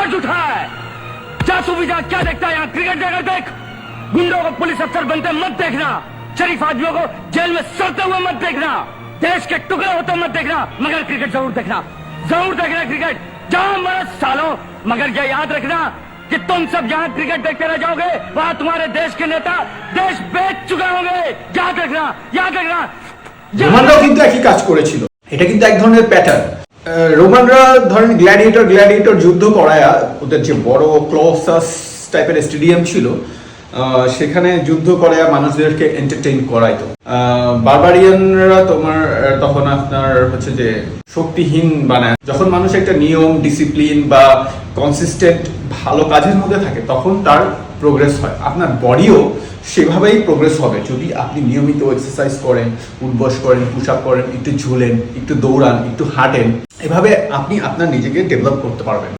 हाथ उठा है। जा तू भी जा, क्या देखता है यहाँ? क्रिकेट देखा देख। गुंडों को पुलिस अफसर बनते मत देखना, शरीफ आदमियों को जेल में सड़ते हुए मत देखना, देश के टुकड़े होते मत देखना, मगर क्रिकेट जरूर देखना क्रिकेट। जाओ मरद सालों, मगर ये याद रखना कि तुम सब जहाँ क्रिकेट देखते रह जाओगे, वहाँ तुम्हारे देश के नेता देश बेच चुके होंगे। याद रखना। রোমানরাও কিন্তু একই কাজ করেছিল। এটা কিন্তু এক ধরনের প্যাটার্ন। রোমানরা ধরেন গ্ল্যাডিয়েটর যুদ্ধ করায়া ওদের যে বড় ক্লোসাস টাইপের স্টেডিয়াম ছিল, সেখানে যুদ্ধ করায়া মানুষদেরকে এন্টারটেইন করাইতো। বারবারিয়ানরা তোমার তখন আপনার হচ্ছে যে শক্তিহীন বানায়। যখন মানুষ একটা নিয়ম, ডিসিপ্লিন বা কনসিস্টেন্ট ভালো কাজের মধ্যে থাকে, তখন তার প্রোগ্রেস হয়। আপনার বডিও সেভাবেই প্রোগ্রেস হবে যদি আপনি নিয়মিত এক্সারসাইজ করেন, উঠবস করেন, পুশ আপ করেন, একটু ঝুলেন, একটু দৌড়ান, একটু হাঁটেন। এভাবে আপনি আপনার নিজেকে ডেভেলপ করতে পারবেন।